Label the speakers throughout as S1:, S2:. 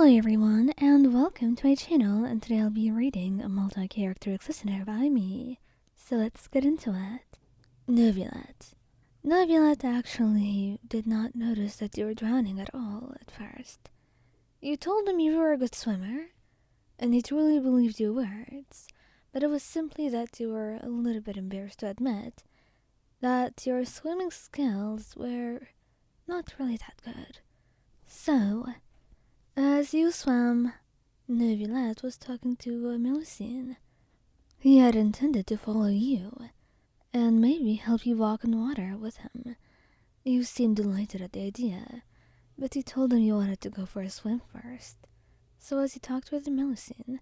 S1: Hello everyone, and welcome to my channel, and today I'll be reading a multi-character listener by me. So let's get into it. Neuvillette. Neuvillette actually did not notice that you were drowning at all at first. You told him you were a good swimmer, and he truly believed your words, but it was simply that you were a little bit embarrassed to admit that your swimming skills were not really that good. So, as you swam, Neuvillette was talking to a Melusine. He had intended to follow you, and maybe help you walk on water with him. You seemed delighted at the idea, but you told him you wanted to go for a swim first. So as he talked with the Melusine,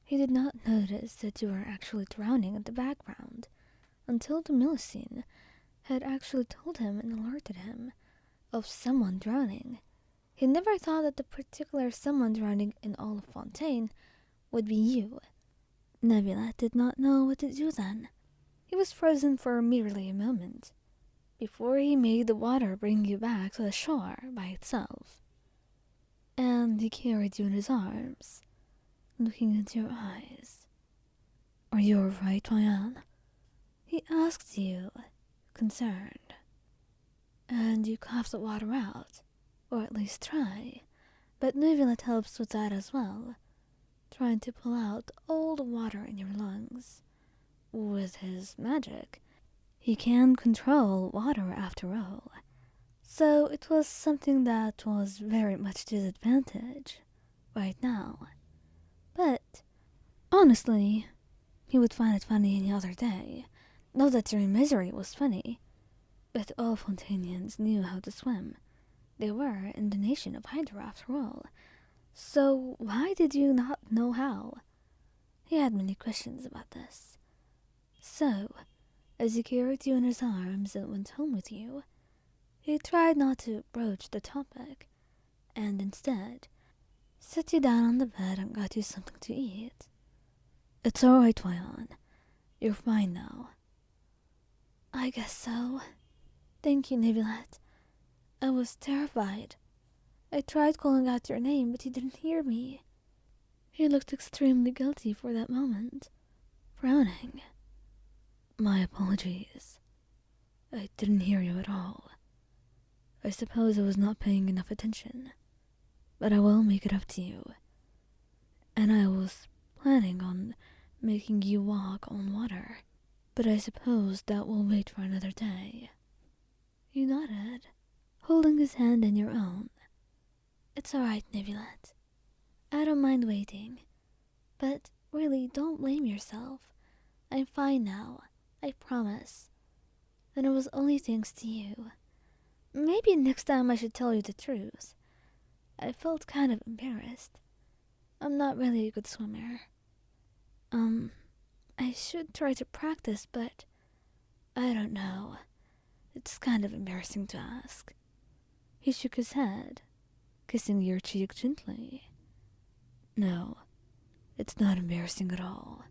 S1: he did not notice that you were actually drowning in the background, until the Melusine had actually told him and alerted him of someone drowning. He never thought that the particular someone drowning in all of Fontaine would be you. Neuvillette did not know what to do then. He was frozen for merely a moment, before he made the water bring you back to the shore by itself. And he carried you in his arms, looking into your eyes. "Are you all right, Ryan?" he asked you, concerned. And you coughed the water out. Or at least try, but Neuvillette helps with that as well, trying to pull out all the water in your lungs. With his magic, he can control water after all, so it was something that was very much to his advantage right now. But, honestly, he would find it funny any other day. Not that your misery was funny, but all Fontainians knew how to swim. They were in the nation of Hydra after all, so why did you not know how? He had many questions about this. So, as he carried you in his arms and went home with you, he tried not to broach the topic, and instead set you down on the bed and got you something to eat. "It's alright, Toyon. You're fine now." "I guess so. Thank you, Neuvillette. I was terrified. I tried calling out your name, but you didn't hear me." He looked extremely guilty for that moment, frowning. "My apologies. I didn't hear you at all. I suppose I was not paying enough attention, but I will make it up to you. And I was planning on making you walk on water, but I suppose that will wait for another day." You nodded, holding his hand in your own. "It's alright, Neuvillette. I don't mind waiting. But really, don't blame yourself. I'm fine now, I promise. And it was only thanks to you. Maybe next time I should tell you the truth. I felt kind of embarrassed. I'm not really a good swimmer. I should try to practice, but I don't know. It's kind of embarrassing to ask." He shook his head, kissing your cheek gently. "No, it's not embarrassing at all.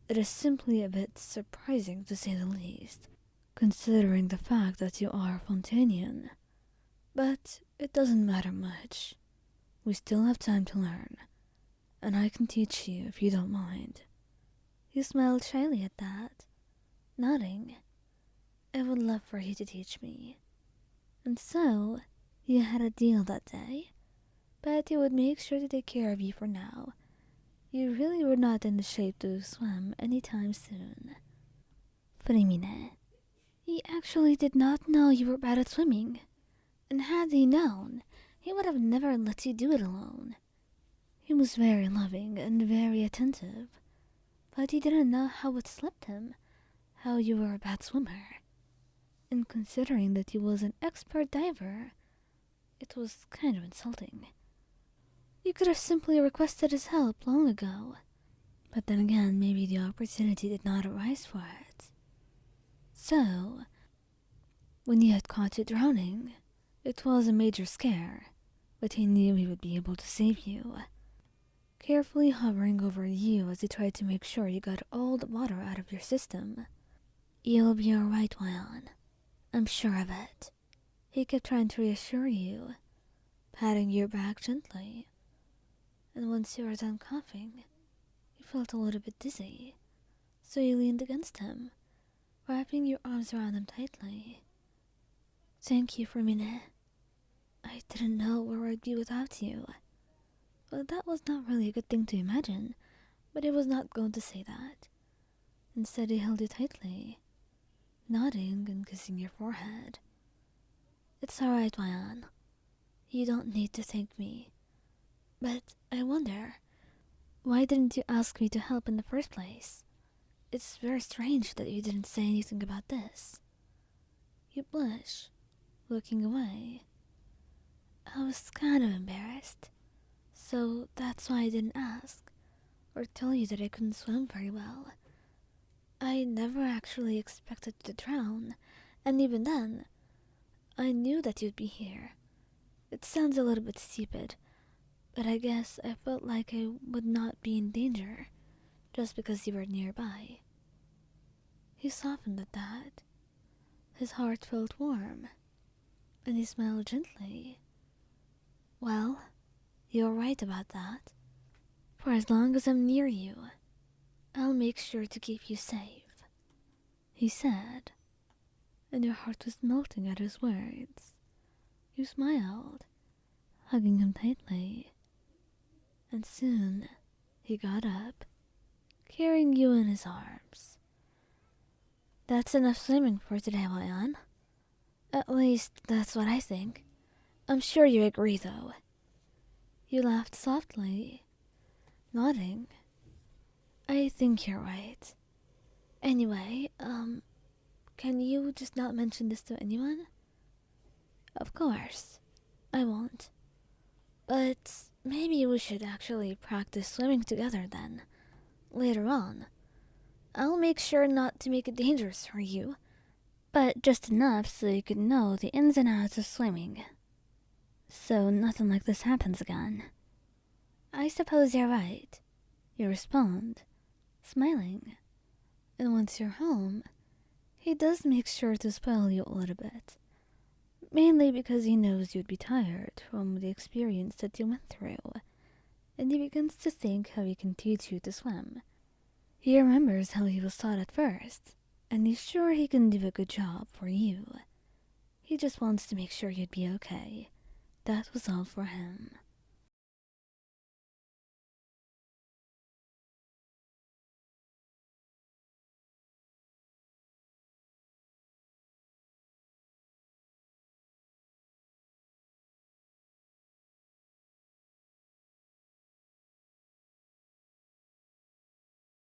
S1: It is simply a bit surprising, to say the least, considering the fact that you are Fontainian. But it doesn't matter much. We still have time to learn, and I can teach you if you don't mind." You smiled shyly at that, nodding. "I would love for you to teach me." And so, you had a deal that day, but he would make sure to take care of you for now. You really were not in the shape to swim anytime soon. Freminet. He actually did not know you were bad at swimming, and had he known, he would have never let you do it alone. He was very loving and very attentive, but he didn't know how it slipped him, how you were a bad swimmer. And considering that he was an expert diver, it was kind of insulting. You could have simply requested his help long ago, but then again, maybe the opportunity did not arise for it. So, when he had caught you drowning, it was a major scare, but he knew he would be able to save you, carefully hovering over you as he tried to make sure you got all the water out of your system. "You'll be alright, Ryan. I'm sure of it." He kept trying to reassure you, patting your back gently. and once you were done coughing, you felt a little bit dizzy, so you leaned against him, wrapping your arms around him tightly. Thank you, Freminet. I didn't know where I'd be without you. Well, that was not really a good thing to imagine, but he was not going to say that. Instead, he held you tightly, nodding and kissing your forehead. It's alright, Mayan. You don't need to thank me. But I wonder, why didn't you ask me to help in the first place? It's very strange that you didn't say anything about this. You blush, looking away. I was kind of embarrassed, so that's why I didn't ask, or tell you that I couldn't swim very well. I never actually expected to drown, and even then, I knew that you'd be here. It sounds a little bit stupid, but I guess I felt like I would not be in danger, just because you were nearby. He softened at that. His heart felt warm, and he smiled gently. Well, you're right about that. For as long as I'm near you, I'll make sure to keep you safe, he said, and your heart was melting at his words. You smiled, hugging him tightly, and soon he got up, carrying you in his arms. That's enough swimming for today, Mayan. At least, that's what I think. I'm sure you agree, though. You laughed softly, nodding. I think you're right. Anyway, can you just not mention this to anyone? Of course, I won't. But maybe we should actually practice swimming together then, later on. I'll make sure not to make it dangerous for you, but just enough so you could know the ins and outs of swimming. So nothing like this happens again. I suppose you're right, you respond, smiling. And once you're home, he does make sure to spoil you a little bit. Mainly because he knows you'd be tired from the experience that you went through, and he begins to think how he can teach you to swim. He remembers how he was taught at first, and he's sure he can do a good job for you. He just wants to make sure you'd be okay. That was all for him.